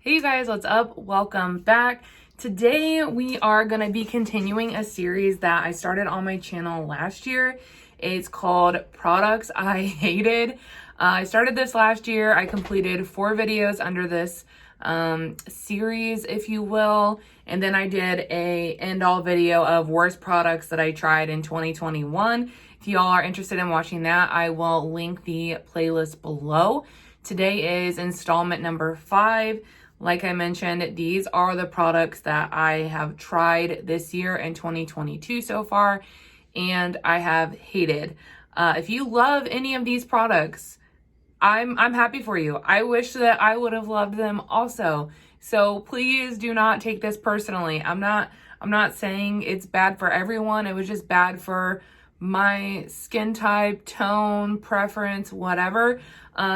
Hey you guys, what's up? Welcome back. Today we are going to be continuing a series that I started on my channel last year. It's called Products I Hated. I started this last year. I completed 4 videos under this series, if you will. And then I did a end-all video of worst products that I tried in 2021. If y'all are interested in watching that, I will link the playlist below. Today is installment number 5. Like I mentioned, these are the products that I have tried this year in 2022 so far, and I have hated. If you love any of these products, I'm happy for you. I wish that I would have loved them also. So please do not take this personally. I'm not saying it's bad for everyone. It was just bad for my skin type, tone, preference, whatever.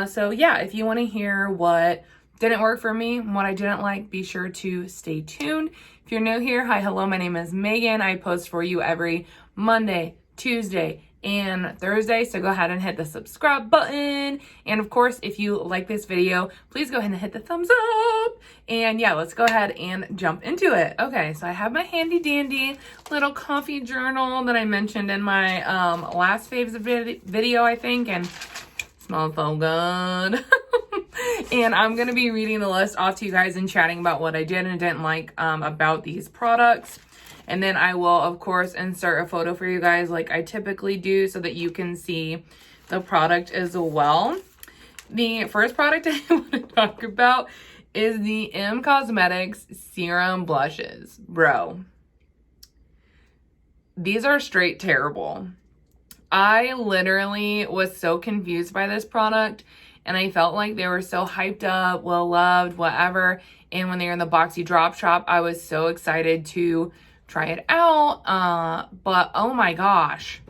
So yeah, if you want to hear what didn't work for me, what I didn't like, be sure to stay tuned. If you're new here, hi, hello, my name is Megan. I post for you every Monday, Tuesday, and Thursday, so go ahead and hit the subscribe button. And of course, if you like this video, please go ahead and hit the thumbs up. And yeah, let's go ahead and jump into it. Okay, so I have my handy dandy little coffee journal that I mentioned in my last faves video, I think, and smells so good. And I'm going to be reading the list off to you guys and chatting about what I did and didn't like about these products. And then I will, of course, insert a photo for you guys like I typically do so that you can see the product as well. The first product I want to talk about is the Cosmetics Serum Blushes. Bro, these are straight terrible. I literally was so confused by this product. And I felt like they were so hyped up, well-loved, whatever. And when they were in the boxy drop shop, I was so excited to try it out. But oh my gosh,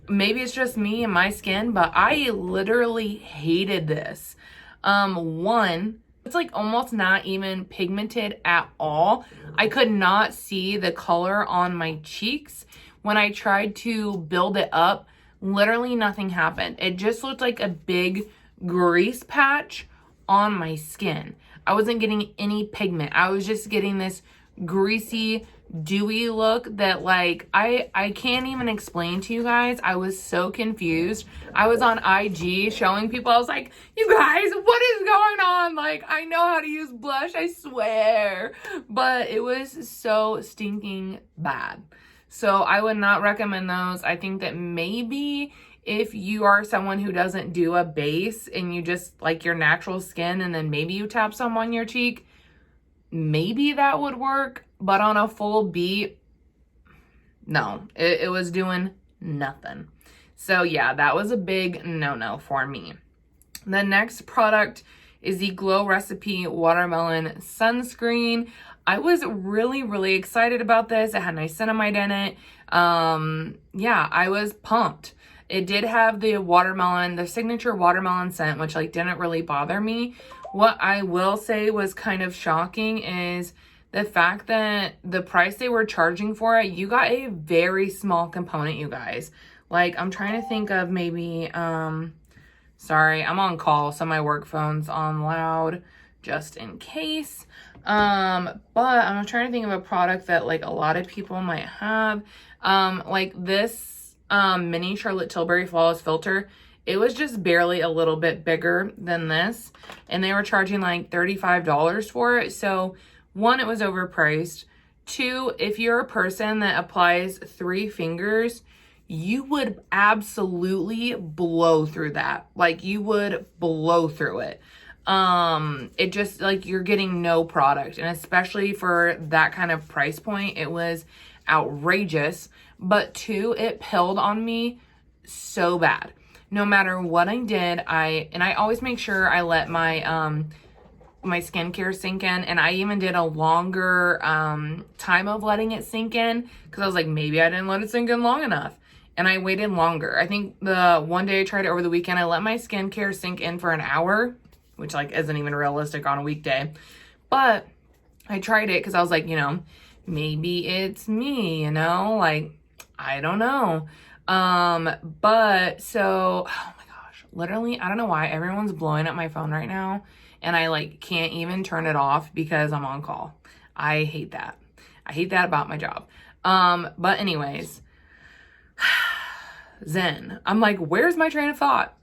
maybe it's just me and my skin, but I literally hated this. One, it's like almost not even pigmented at all. I could not see the color on my cheeks. When I tried to build it up, literally nothing happened. It just looked like a big grease patch on my skin. I wasn't getting any pigment. I was just getting this greasy, dewy look that like I can't even explain to you guys. I was so confused. I was on IG showing people, I was like, you guys, what is going on? Like, I know how to use blush, I swear. But it was so stinking bad. So I would not recommend those. I think that maybe if you are someone who doesn't do a base and you just like your natural skin and then maybe you tap some on your cheek, maybe that would work. But on a full beat, no, it was doing nothing. So yeah, that was a big no-no for me. The next product is the Glow Recipe Watermelon Sunscreen. I was really excited about this. It had nice cinnamide in it. Yeah, I was pumped. It did have the signature watermelon scent, which like didn't really bother me. What I will say was kind of shocking is the fact that the price they were charging for it, you got a very small component, you guys. Like, I'm trying to think of maybe, sorry, I'm on call, so my work phone's on loud just in case. But I'm trying to think of a product that like a lot of people might have. Like this mini Charlotte Tilbury Flawless Filter, it was just barely a little bit bigger than this, and they were charging like $35 for it. So one, it was overpriced. Two, if you're a person that applies 3 fingers, you would absolutely blow through that. Like, you would blow through it. It just like you're getting no product, and especially for that kind of price point, it was outrageous. But 2, it pilled on me so bad. No matter what I did, I always make sure I let my my skincare sink in, and I even did a longer time of letting it sink in because I was like, maybe I didn't let it sink in long enough, and I waited longer. I think the one day I tried it over the weekend, I let my skincare sink in for an hour, which like isn't even realistic on a weekday, but I tried it because I was like, you know, maybe it's me, you know, like I don't know. But so, oh my gosh, literally, I don't know why everyone's blowing up my phone right now. and I like can't even turn it off because I'm on call. I hate that. I hate that about my job. But anyways, Zen. I'm like, where's my train of thought?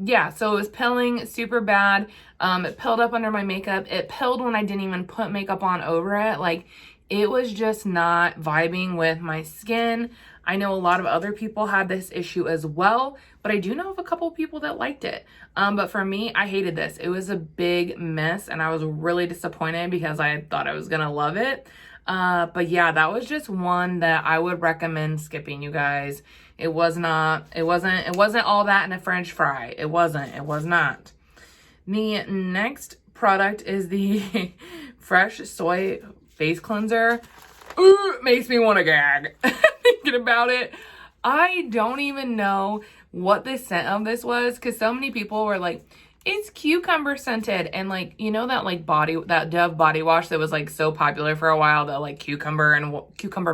Yeah, so it was pilling super bad. It pilled up under my makeup. It pilled when I didn't even put makeup on over it. Like, it was just not vibing with my skin. I know a lot of other people had this issue as well, but I do know of a couple of people that liked it. But for me, I hated this. It was a big miss, and I was really disappointed because I thought I was gonna love it. But yeah, that was just one that I would recommend skipping, you guys. It wasn't all that in a French fry. It was not. The next product is the Fresh Soy Face Cleanser. Ooh, it makes me want to gag thinking about it. I don't even know what the scent of this was, because so many people were like, it's cucumber scented. And like, you know, that like that Dove body wash that was like so popular for a while, that like cucumber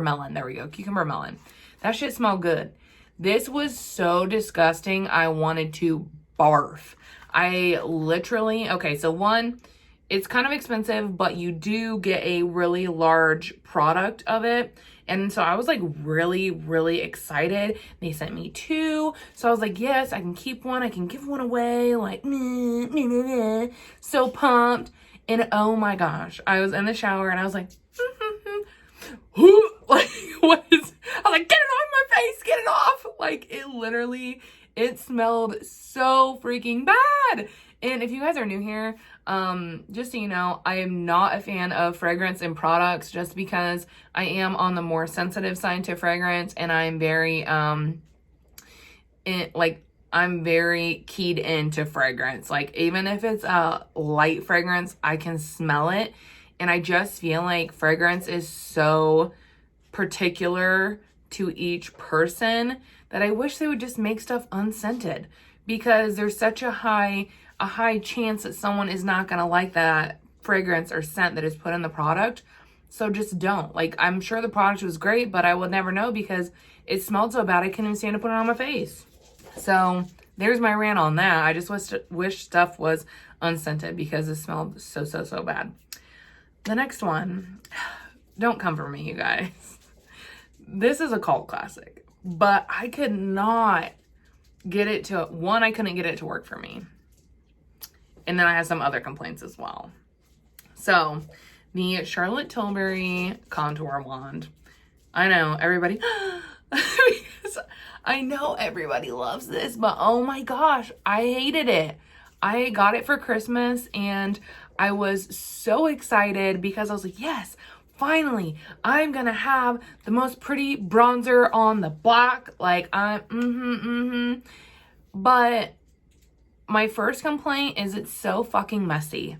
melon. There we go. Cucumber melon. That shit smelled good. This was so disgusting. I wanted to barf. I literally, okay, so one, it's kind of expensive, but you do get a really large product of it. And so I was like really, really excited. They sent me 2. So I was like, yes, I can keep one. I can give one away. Like, so pumped. And oh my gosh, I was in the shower and I was like, like, what is, I was like, get it off my face, get it off. Like, it literally, it smelled so freaking bad. And if you guys are new here, just so you know, I am not a fan of fragrance and products, just because I am on the more sensitive side to fragrance, and I'm very, I'm very keyed into fragrance. Like, even if it's a light fragrance, I can smell it. And I just feel like fragrance is so particular to each person that I wish they would just make stuff unscented, because there's such a high chance that someone is not going to like that fragrance or scent that is put in the product. So just don't. Like, I'm sure the product was great, but I would never know because it smelled so bad I couldn't even stand to put it on my face. So there's my rant on that. I just wish stuff was unscented because it smelled so bad. The next one, don't come for me, you guys. This is a cult classic, but I could not get it to, one, I couldn't get it to work for me. And then I have some other complaints as well. So the Charlotte Tilbury Contour Wand. I know everybody, because I know everybody loves this, but oh my gosh, I hated it. I got it for Christmas and I was so excited because I was like, yes, finally, I'm gonna have the most pretty bronzer on the block. Like, But my first complaint is it's so fucking messy.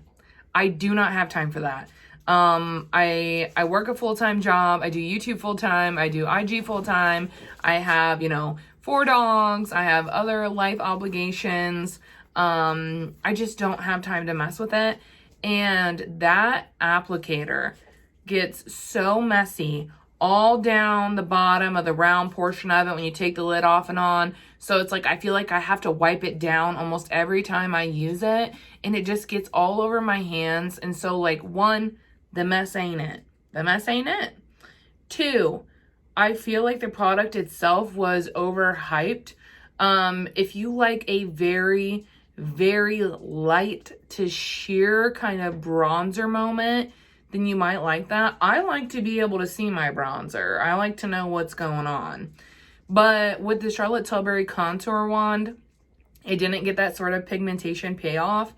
I do not have time for that. I work a full-time job. I do YouTube full-time. I do IG full-time. I have, 4 dogs. I have other life obligations. I just don't have time to mess with it. And that applicator gets so messy all down the bottom of the round portion of it when you take the lid off and on. So it's like, I feel like I have to wipe it down almost every time I use it, and it just gets all over my hands. And so, like, 1, the mess ain't it. The mess ain't it. 2, I feel like the product itself was overhyped. If you like a very, very light to sheer kind of bronzer moment, then you might like that. I like to be able to see my bronzer. I like to know what's going on. But with the Charlotte Tilbury Contour Wand, it didn't get that sort of pigmentation payoff.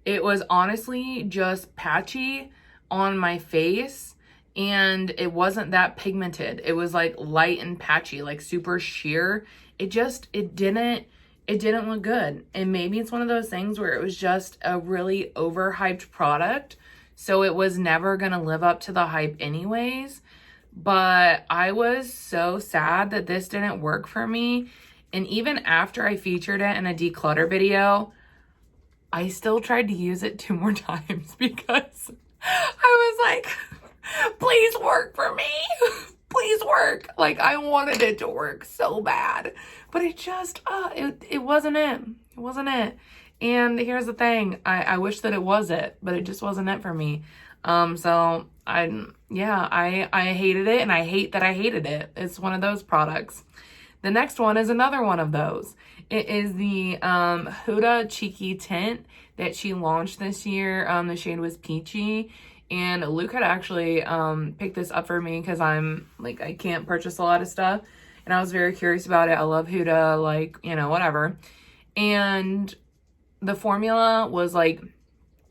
It was honestly just patchy on my face, and it wasn't that pigmented. It was like light and patchy, like super sheer. It didn't look good. And maybe it's one of those things where it was just a really overhyped product, so it was never gonna live up to the hype anyways. But I was so sad that this didn't work for me. And even after I featured it in a declutter video, I still tried to use it 2 more times because I was like, please work for me. Please work. Like, I wanted it to work so bad. But it just, it wasn't it. It wasn't it. And here's the thing, I wish that it was it, but it just wasn't it for me. So I hated it, and I hate that I hated it. It's one of those products. The next one is another one of those. It is the Huda Cheeky Tint that she launched this year. The shade was Peachy. And Luke had actually picked this up for me because I'm like, I can't purchase a lot of stuff. And I was very curious about it. I love Huda, like, you know, whatever. And the formula was like,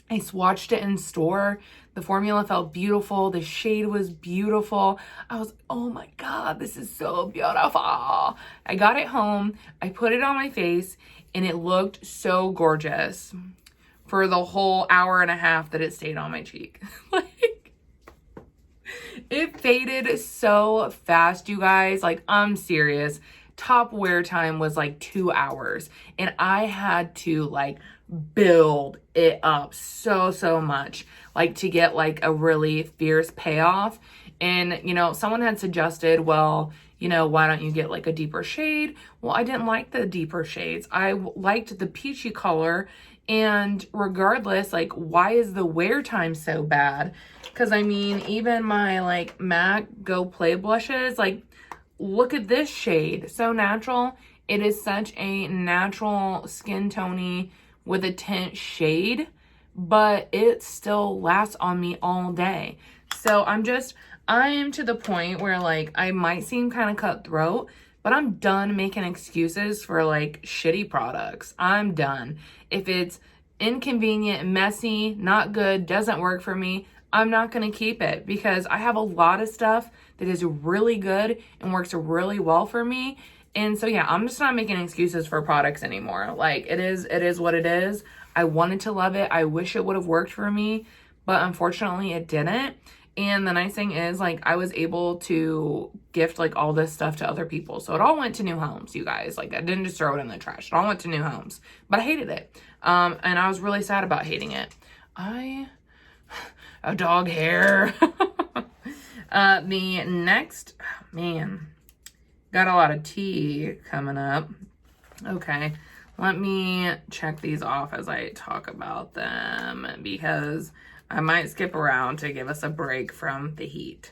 I swatched it in store. The formula felt beautiful. The shade was beautiful. I was, oh my God, this is so beautiful. I got it home. I put it on my face and it looked so gorgeous for the whole hour and a half that it stayed on my cheek. Like, it faded so fast, you guys. Like, I'm serious. Top wear time was like 2 hours. And I had to like build it up so much, like to get like a really fierce payoff. And, you know, someone had suggested, well, you know, why don't you get like a deeper shade? Well, I didn't like the deeper shades. I liked the peachy color. And regardless, like, why is the wear time so bad? Because I mean, even my like MAC Go Play blushes, like, look at this shade. So natural. It is such a natural skin tony with a tint shade, but it still lasts on me all day. So I'm to the point where like I might seem kind of cutthroat, but I'm done making excuses for like shitty products. I'm done. If it's inconvenient, messy, not good, doesn't work for me, I'm not going to keep it, because I have a lot of stuff that is really good and works really well for me. And so, yeah, I'm just not making excuses for products anymore. Like, it is what it is. I wanted to love it. I wish it would have worked for me, but unfortunately it didn't. And the nice thing is, like, I was able to gift like all this stuff to other people. So it all went to new homes, you guys. Like, I didn't just throw it in the trash. It all went to new homes, but I hated it. And I was really sad about hating it. A dog hair. The next, man, got a lot of tea coming up. Okay, let me check these off as I talk about them, because I might skip around to give us a break from the heat.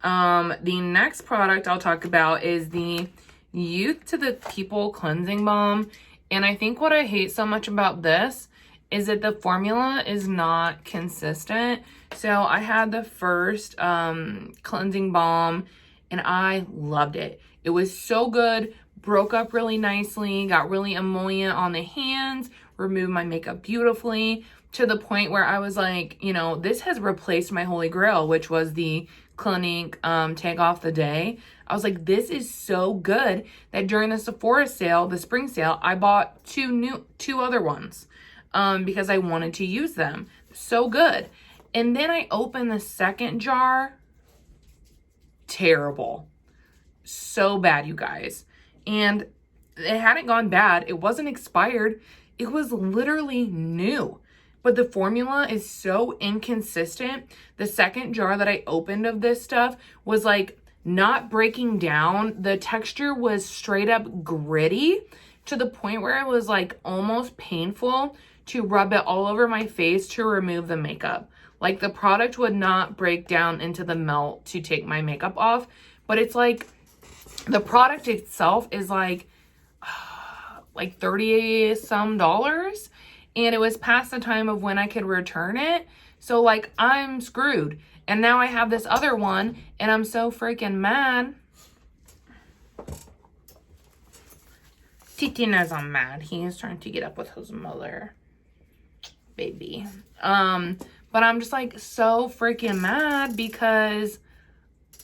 The next product I'll talk about is the Youth to the People Cleansing Balm. And I think what I hate so much about this is that the formula is not consistent. So I had the first cleansing balm and I loved it. It was so good, broke up really nicely, got really emollient on the hands, removed my makeup beautifully, to the point where I was like, you know, this has replaced my holy grail, which was the Clinique Take Off the Day. I was like, this is so good that during the Sephora sale, the spring sale, I bought two other ones because I wanted to use them. So good. And then I opened the second jar. Terrible. So bad, you guys. And it hadn't gone bad. It wasn't expired. It was literally new. But the formula is so inconsistent. The second jar that I opened of this stuff was like not breaking down. The texture was straight up gritty to the point where it was like almost painful to rub it all over my face to remove the makeup. Like, the product would not break down into the melt to take my makeup off. But it's like, the product itself is like 30 some dollars. And it was past the time of when I could return it. So like, I'm screwed. And now I have this other one and I'm so freaking mad. Titi knows I'm mad. He is trying to get up with his mother. Baby. But I'm just like so freaking mad because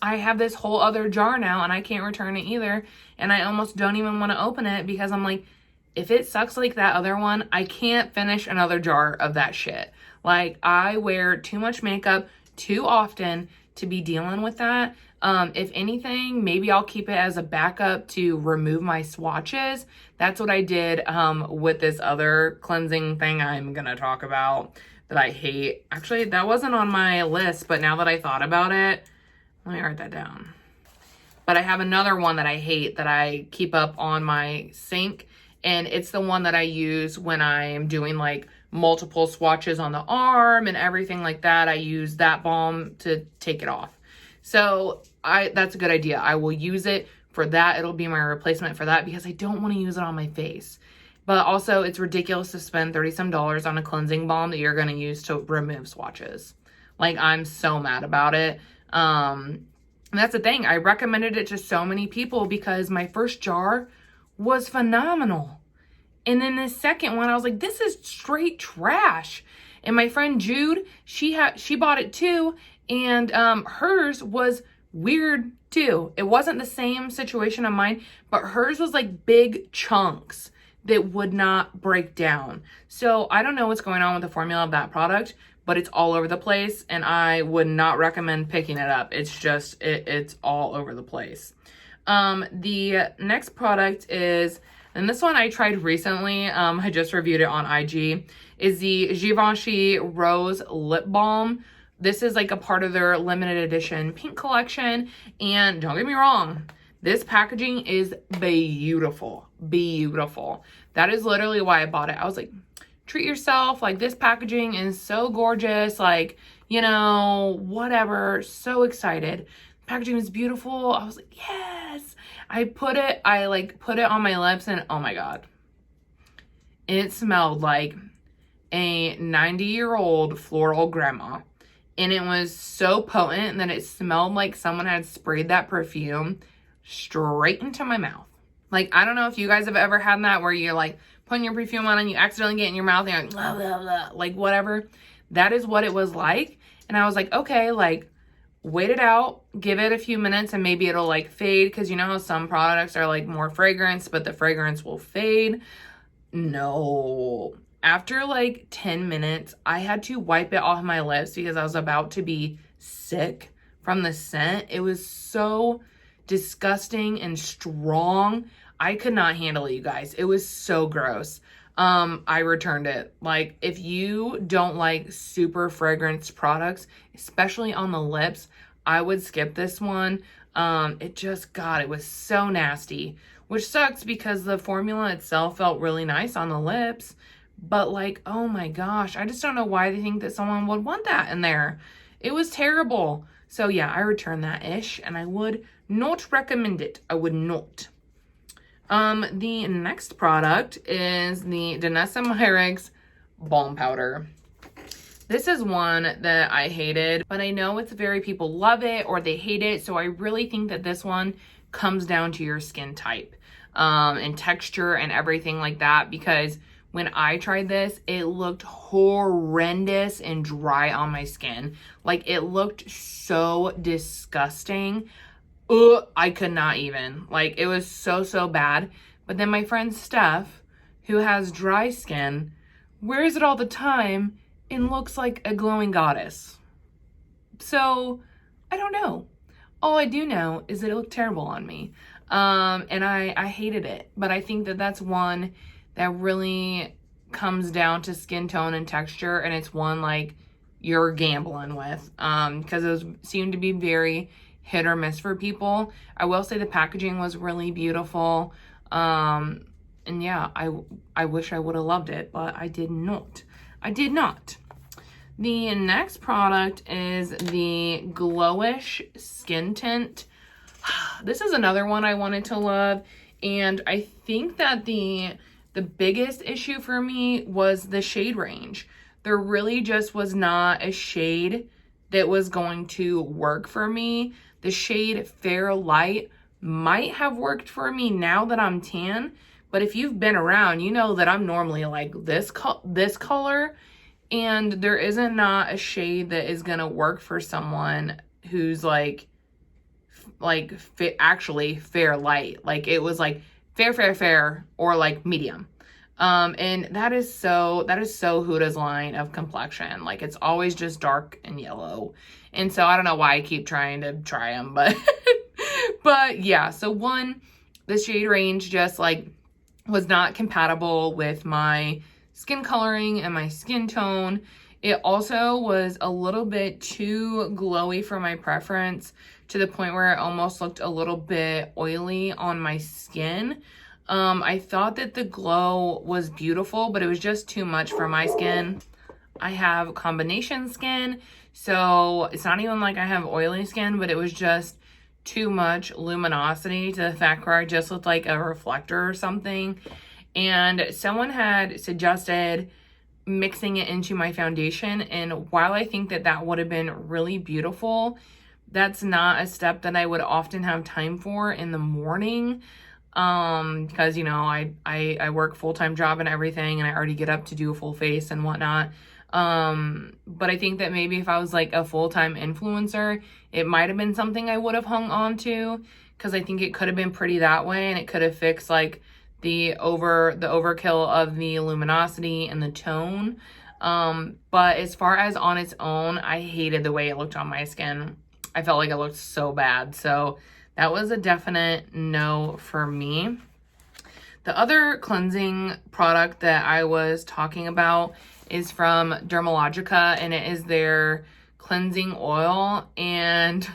I have this whole other jar now and I can't return it either. And I almost don't even want to open it because I'm like, if it sucks like that other one, I can't finish another jar of that shit. Like, I wear too much makeup too often to be dealing with that. If anything, maybe I'll keep it as a backup to remove my swatches. That's what I did with this other cleansing thing I'm gonna talk about that I hate. Actually, that wasn't on my list, but now that I thought about it, let me write that down. But I have another one that I hate that I keep up on my sink, And it's the one that I use when I'm doing like multiple swatches on the arm and everything like that. I use that balm to take it off. So that's a good idea. I will use it for that. It'll be my replacement for that because I don't want to use it on my face. But also, it's ridiculous to spend $30 some on a cleansing balm that you're going to use to remove swatches. Like, I'm so mad about it. And that's the thing. I recommended it to so many people because my first jar was phenomenal. And then the second one, I was like, this is straight trash. And my friend Jude, she bought it too. And hers was weird too. It wasn't the same situation of mine, but hers was like big chunks that would not break down. So I don't know what's going on with the formula of that product, but it's all over the place and I would not recommend picking it up. It's just, it's all over the place. The next product is, and this one I tried recently, I just reviewed it on IG, is the Givenchy Rose Lip Balm. This is like a part of their limited edition pink collection. And don't get me wrong, this packaging is beautiful, beautiful. That is literally why I bought it. I was like, treat yourself. Like, this packaging is so gorgeous. Like, you know, whatever. So excited. Packaging is beautiful. I was like, yes. I put it on my lips and oh my God. It smelled like a 90-year-old floral grandma. And it was so potent that it smelled like someone had sprayed that perfume straight into my mouth. Like, I don't know if you guys have ever had that where you're like putting your perfume on and you accidentally get in your mouth and you're like, blah, blah, blah, like whatever. That is what it was like. And I was like, okay, like, wait it out, give it a few minutes and maybe it'll like fade. Because you know how some products are like more fragrance, but the fragrance will fade. No. After like 10 minutes, I had to wipe it off my lips because I was about to be sick from the scent. It was so disgusting and strong. I could not handle it, you guys. It was so gross. I returned it. Like, if you don't like super fragrance products, especially on the lips, I would skip this one. It was so nasty, which sucks because the formula itself felt really nice on the lips. But like, oh my gosh, I just don't know why they think that someone would want that in there. It was terrible. So yeah, I returned that ish and I would not recommend it. I would not. The next product is the Danessa Myerex Balm Powder. This is one that I hated, but I know it's very people love it or they hate it. So I really think that this one comes down to your skin type, and texture and everything like that, because when I tried this, it looked horrendous and dry on my skin. Like, it looked so disgusting. I could not even. Like, it was so, so bad. But then my friend Steph, who has dry skin, wears it all the time and looks like a glowing goddess. So, I don't know. All I do know is that it looked terrible on me. And I hated it. But I think that that's one that really comes down to skin tone and texture, and it's one like you're gambling with, because those seem to be very hit or miss for people. I will say the packaging was really beautiful, and yeah, I wish I would have loved it, but I did not. The next product is the Glowish Skin Tint. This is another one I wanted to love, and I think that the biggest issue for me was the shade range. There really just was not a shade that was going to work for me. The shade Fair Light might have worked for me now that I'm tan, but if you've been around, you know that I'm normally like this color, and there isn't not a shade that is gonna work for someone who's actually Fair Light. Like, it was like fair, or like medium. And that is so Huda's line of complexion. Like, it's always just dark and yellow. And so I don't know why I keep trying to try them, but, but yeah. So one, the shade range just like was not compatible with my skin coloring and my skin tone. It also was a little bit too glowy for my preference, to the point where it almost looked a little bit oily on my skin. I thought that the glow was beautiful, but it was just too much for my skin. I have combination skin, so it's not even like I have oily skin, but it was just too much luminosity to the fact where I just looked like a reflector or something. And someone had suggested mixing it into my foundation, and while I think that that would have been really beautiful, that's not a step that I would often have time for in the morning, because you know I work full-time job and everything, and I already get up to do a full face and whatnot. But I think that maybe if I was like a full-time influencer, it might have been something I would have hung on to, because I think it could have been pretty that way, and it could have fixed like the overkill of the luminosity and the tone. But as far as on its own, I hated the way it looked on my skin. I felt like it looked so bad. So that was a definite no for me. The other cleansing product that I was talking about is from Dermalogica, and it is their cleansing oil, and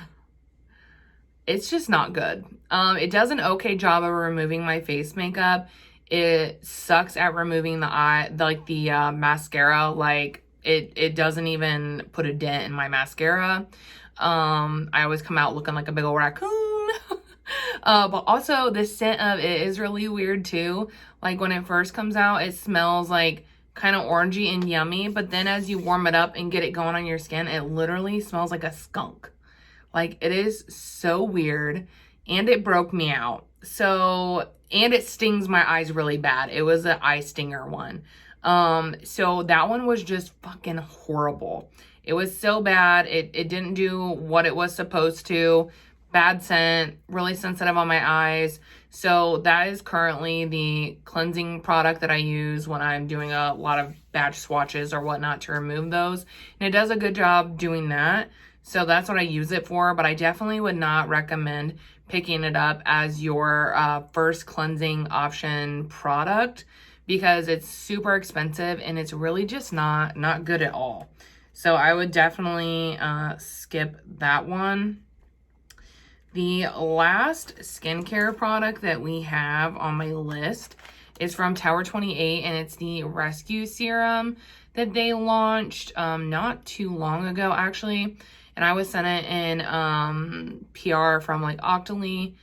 it's just not good. It does an okay job of removing my face makeup. It sucks at removing the mascara. Like it doesn't even put a dent in my mascara. I always come out looking like a big old raccoon. But also the scent of it is really weird too. Like when it first comes out, it smells like kind of orangey and yummy, but then as you warm it up and get it going on your skin, it literally smells like a skunk. Like, it is so weird, and it broke me out. So, and it stings my eyes really bad. It was an eye stinger one. So that one was just fucking horrible. It was so bad. It didn't do what it was supposed to. Bad scent, really sensitive on my eyes. So that is currently the cleansing product that I use when I'm doing a lot of batch swatches or whatnot to remove those. And it does a good job doing that. So that's what I use it for, but I definitely would not recommend picking it up as your first cleansing option product, because it's super expensive and it's really just not good at all. So I would definitely skip that one. The last skincare product that we have on my list is from Tower 28, and it's the Rescue Serum that they launched not too long ago, actually. And I was sent it in PR from like Octoly.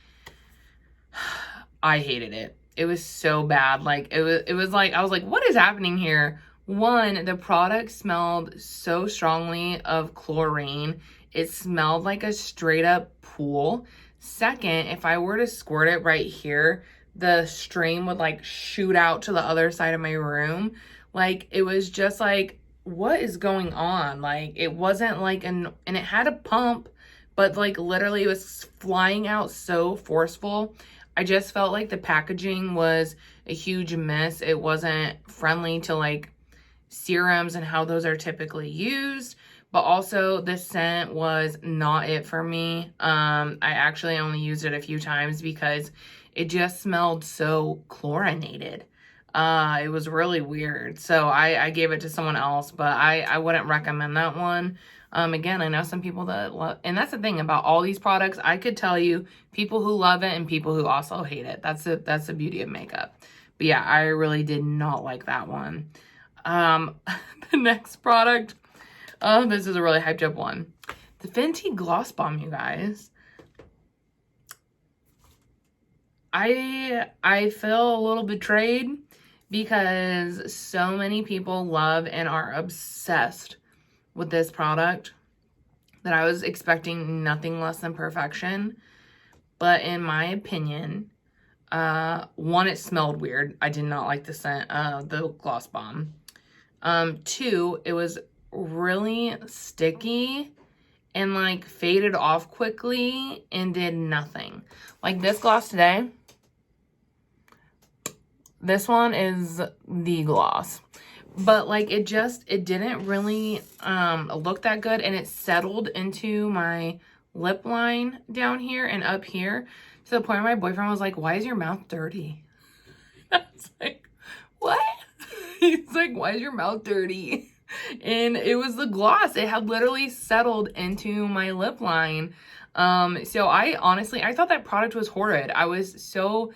I hated it. It was so bad. Like it was like, I was like, what is happening here? One, the product smelled so strongly of chlorine. It smelled like a straight up pool. Second, if I were to squirt it right here, the stream would like shoot out to the other side of my room. Like, it was just like, what is going on? Like, it wasn't like and it had a pump, but like literally it was flying out so forceful. I just felt like the packaging was a huge miss. It wasn't friendly to like serums and how those are typically used. But also the scent was not it for me. I actually only used it a few times because it just smelled so chlorinated. It was really weird. So I gave it to someone else, but I wouldn't recommend that one. Again, I know some people that love, and that's the thing about all these products. I could tell you people who love it and people who also hate it. That's the beauty of makeup. But yeah, I really did not like that one. The next product, this is a really hyped up one. The Fenty Gloss Balm, you guys. I feel a little betrayed because so many people love and are obsessed with this product that I was expecting nothing less than perfection. But in my opinion, one, it smelled weird. I did not like the scent of the Gloss Balm. Two, it was really sticky and like faded off quickly and did nothing. Like this gloss today, this one is the gloss, but like it didn't really look that good, and it settled into my lip line down here and up here to the point where my boyfriend was like, why is your mouth dirty? I was like, what? He's like, why is your mouth dirty? And it was the gloss. It had literally settled into my lip line. So I thought that product was horrid. I was so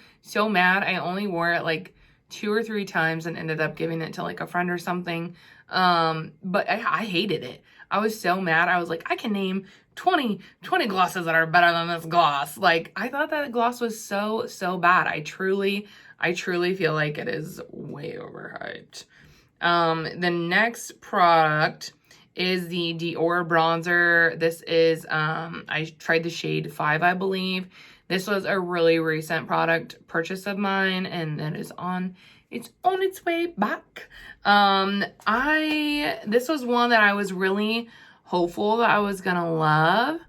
mad. I only wore it like 2 or 3 times and ended up giving it to like a friend or something. But I hated it. I was so mad. I was like, I can name 20 glosses that are better than this gloss. Like, I thought that gloss was so bad. I truly feel like it is way overhyped. The next product is the Dior Bronzer. This is, I tried the shade 5, I believe. This was a really recent product purchase of mine, and that is it's on its way back. This was one that I was really hopeful that I was gonna love,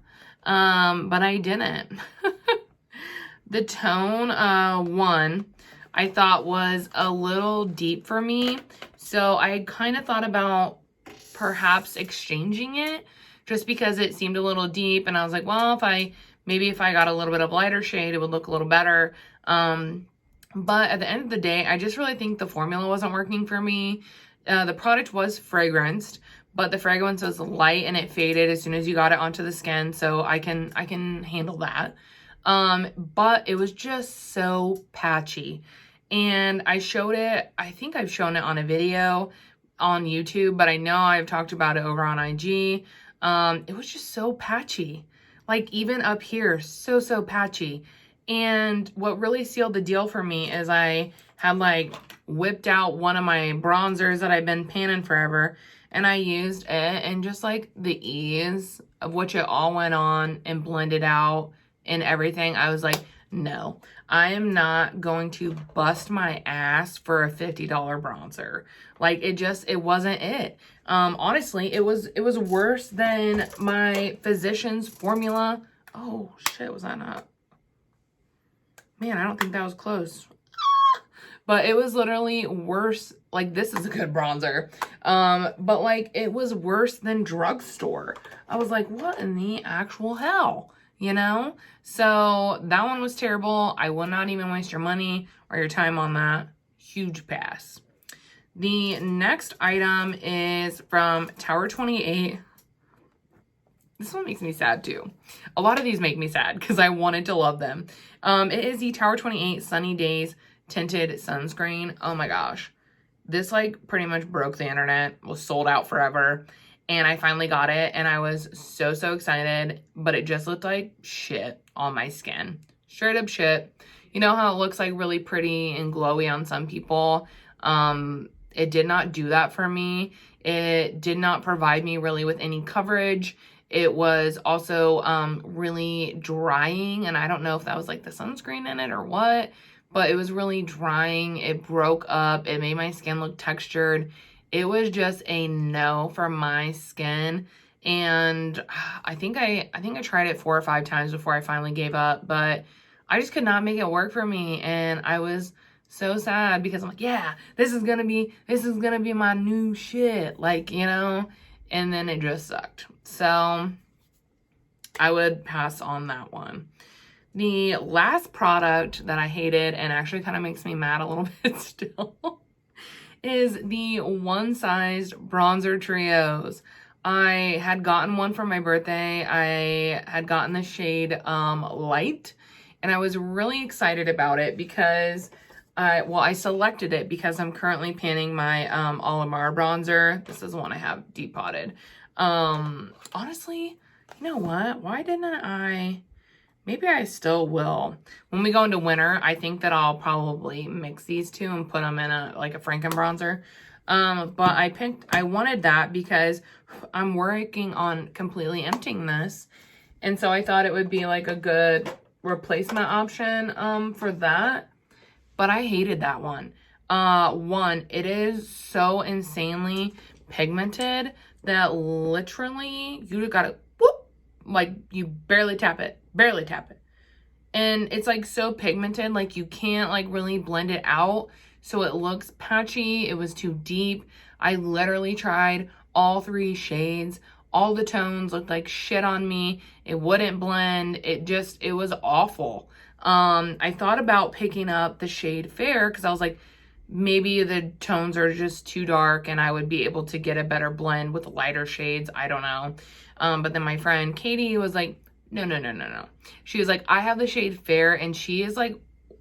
but I didn't. The tone, 1, I thought was a little deep for me, so I kind of thought about perhaps exchanging it just because it seemed a little deep, and I was like, well, maybe if I got a little bit of lighter shade, it would look a little better. But at the end of the day, I just really think the formula wasn't working for me. The product was fragranced, but the fragrance was light and it faded as soon as you got it onto the skin, so I can handle that. But it was just so patchy. And I showed it, I think I've shown it on a video on YouTube, but I know I've talked about it over on IG. It was just so patchy. Like, even up here, so patchy. And what really sealed the deal for me is I had like whipped out one of my bronzers that I've been panning forever, and I used it, and just like the ease of which it all went on and blended out and everything, I was like, no, I am not going to bust my ass for a $50 bronzer. Like, it wasn't it. Honestly, it was worse than my physician's formula. Oh shit, was that not? Man, I don't think that was close. But it was literally worse. Like, this is a good bronzer. But like, it was worse than drugstore. I was like, what in the actual hell? You know? So that one was terrible. I will not even waste your money or your time on that. Huge pass. The next item is from Tower 28. This one makes me sad too. A lot of these make me sad because I wanted to love them. It is the Tower 28 Sunny Days Tinted Sunscreen. Oh my gosh. This like pretty much broke the internet, was sold out forever. And I finally got it, and I was so excited, but it just looked like shit on my skin. Straight up shit. You know how it looks like really pretty and glowy on some people? It did not do that for me. It did not provide me really with any coverage. It was also really drying, and I don't know if that was like the sunscreen in it or what, but it was really drying. It broke up. It made my skin look textured. It was just a no for my skin, and I think I tried it 4 or 5 times before I finally gave up, but I just could not make it work for me, and I was so sad because I'm like, yeah, this is gonna be my new shit, like, you know, and then it just sucked. So I would pass on that one. The last product that I hated, and actually kind of makes me mad a little bit still, is the one-sized bronzer trios. I had gotten one for my birthday. I had gotten the shade Light, and I was really excited about it because I selected it because I'm currently panning my Alamar bronzer. This is the one I have deep potted. Honestly, you know what? Why didn't I? Maybe I still will. When we go into winter, I think that I'll probably mix these two and put them in a Franken bronzer. But I wanted that because I'm working on completely emptying this. And so I thought it would be like a good replacement option for that. But I hated that one. One, it is so insanely pigmented that literally you gotta whoop, like you barely tap it. And it's like so pigmented, like you can't like really blend it out. So it looks patchy. It was too deep. I literally tried all 3 shades. All the tones looked like shit on me. It wouldn't blend. It was awful. I thought about picking up the shade Fair because I was like, maybe the tones are just too dark and I would be able to get a better blend with lighter shades. I don't know. But then my friend Katie was like, No. She was like, I have the shade Fair, and she is like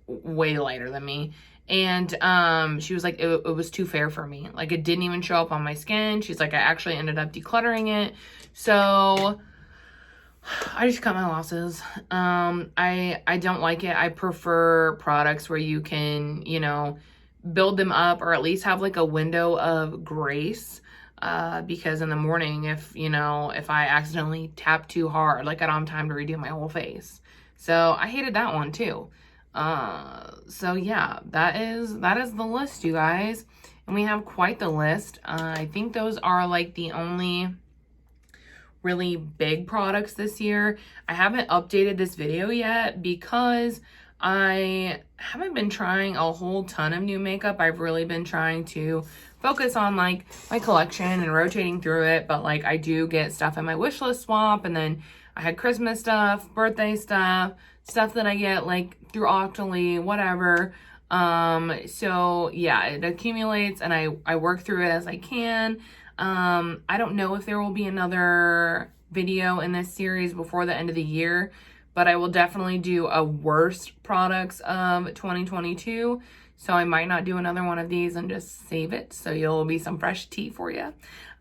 way lighter than me. And she was like, it was too fair for me. Like, it didn't even show up on my skin. She's like, I actually ended up decluttering it. So I just cut my losses. I don't like it. I prefer products where you can, you know, build them up, or at least have like a window of grace. Because in the morning, if I accidentally tap too hard, like, I don't have time to redo my whole face. So I hated that one too. So yeah, that is the list, you guys. And we have quite the list. I think those are like the only really big products this year. I haven't updated this video yet because I haven't been trying a whole ton of new makeup. I've really been trying to focus on like my collection and rotating through it, but like, I do get stuff in my wish list swap, and then I had Christmas stuff, birthday stuff that I get like through Octoly, whatever. So yeah, it accumulates, and I work through it as I can. I don't know if there will be another video in this series before the end of the year, but I will definitely do a worst products of 2022. So I might not do another one of these and just save it, so you'll be some fresh tea for you.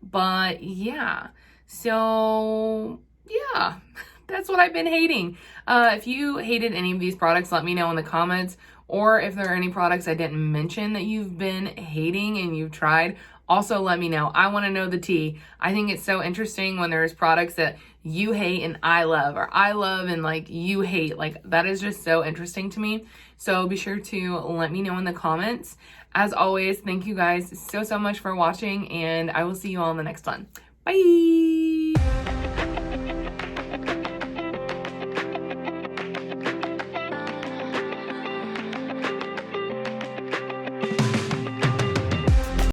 But yeah, so yeah, that's what I've been hating. If you hated any of these products, let me know in the comments. Or if there are any products I didn't mention that you've been hating and you've tried, also let me know. I want to know the tea. I think it's so interesting when there's products that you hate and I love, or I love and like you hate. Like, that is just so interesting to me. So be sure to let me know in the comments. As always, thank you guys so much for watching, and I will see you all in the next one. Bye!